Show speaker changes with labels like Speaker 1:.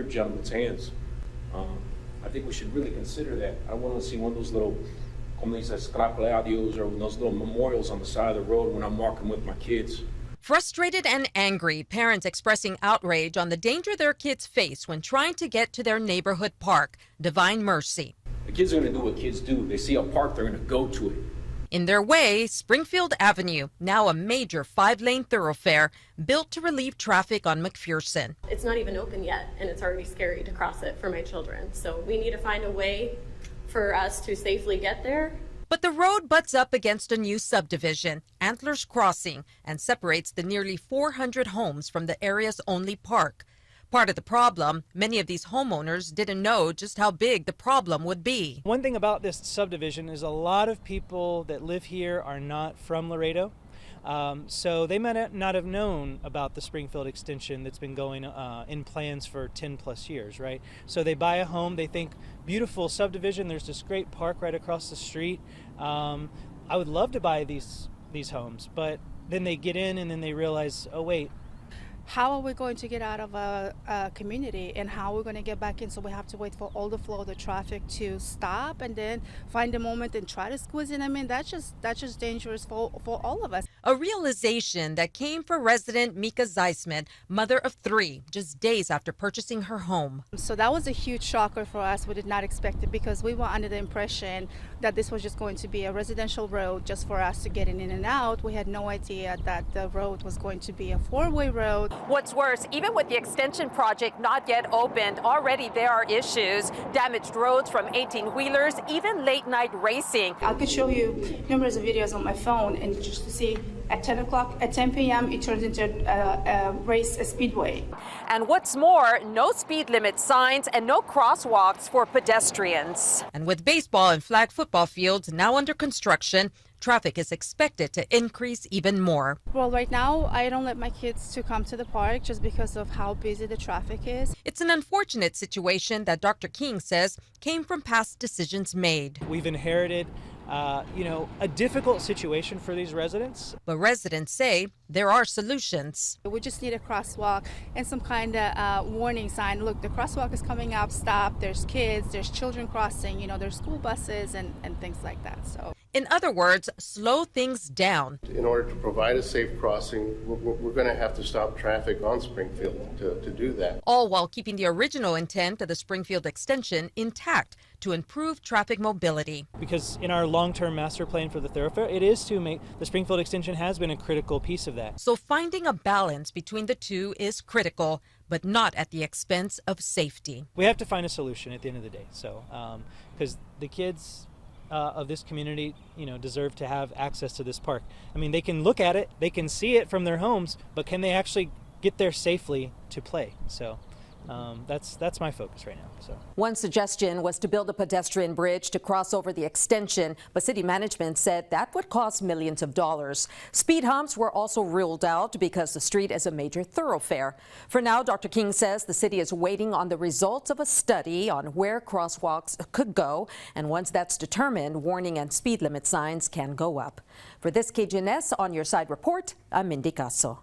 Speaker 1: your gentleman's hands. I think we should really consider that. I want to see one of those little, como dice, escapularios, or those little memorials on the side of the road when I'm walking with my kids.
Speaker 2: Frustrated and angry, parents expressing outrage on the danger their kids face when trying to get to their neighborhood park, Divine Mercy.
Speaker 1: The kids are going to do what kids do. They see a park, they're going to go to it.
Speaker 2: In their way, Springfield Avenue, now a major 5-lane thoroughfare built to relieve traffic on McPherson.
Speaker 3: It's not even open yet, and it's already scary to cross it for my children. So we need to find a way for us to safely get there.
Speaker 2: But the road butts up against a new subdivision, Antlers Crossing, and separates the nearly 400 homes from the area's only park. Part of the problem, many of these homeowners didn't know just how big the problem would be.
Speaker 4: One thing about this subdivision is a lot of people that live here are not from Laredo. So they might not have known about the Springfield extension that's been going in plans for 10 plus years, right? So they buy a home, they think, beautiful subdivision, there's this great park right across the street. I would love to buy these homes, but then they get in and then they realize, oh wait,
Speaker 5: how are we going to get out of a community, and how are we going to get back in? So we have to wait for all the flow of the traffic to stop and then find a moment and try to squeeze in. I mean, that's just dangerous for all of us.
Speaker 2: A realization that came for resident Mika Zeisman, mother of 3, just days after purchasing her home.
Speaker 5: So that was a huge shocker for us. We did not expect it because we were under the impression that this was just going to be a residential road just for us to get in and out. We had no idea that the road was going to be a 4-way road.
Speaker 6: What's worse, even with the extension project not yet opened, already there are issues. Damaged roads from 18-wheelers, even late-night racing.
Speaker 5: I could show you numerous videos on my phone, and just to see at 10 p.m. it turns into a speedway.
Speaker 6: And what's more, no speed limit signs and no crosswalks for pedestrians.
Speaker 2: And with baseball and flag football fields now under construction, traffic is expected to increase even more.
Speaker 5: Well, right now, I don't let my kids to come to the park just because of how busy the traffic is.
Speaker 2: It's an unfortunate situation that Dr. King says came from past decisions made.
Speaker 4: we've inherited a difficult situation for these residents.
Speaker 2: But residents say there are solutions.
Speaker 5: We just need a crosswalk and some kind of warning sign. Look, the crosswalk is coming up, stop, there's kids, there's children crossing, there's school buses and things like that. So,
Speaker 2: in other words, slow things down.
Speaker 7: In order to provide a safe crossing, we're going to have to stop traffic on Springfield to do that.
Speaker 2: All while keeping the original intent of the Springfield extension intact to improve traffic mobility.
Speaker 4: Because in our long-term master plan for the thoroughfare, it is to make the Springfield extension has been a critical piece of that.
Speaker 2: So finding a balance between the two is critical, but not at the expense of safety.
Speaker 4: We have to find a solution at the end of the day. So, because the kids of this community, deserve to have access to this park. I mean, they can look at it, they can see it from their homes, but can they actually get there safely to play? So that's my focus right now. So
Speaker 6: one suggestion was to build a pedestrian bridge to cross over the extension, but city management said that would cost millions of dollars. Speed humps were also ruled out because the street is a major thoroughfare. For now, Dr. King says the city is waiting on the results of a study on where crosswalks could go, and once that's determined, warning and speed limit signs can go up. For this KGNS On Your Side report, I'm Mindy Caso.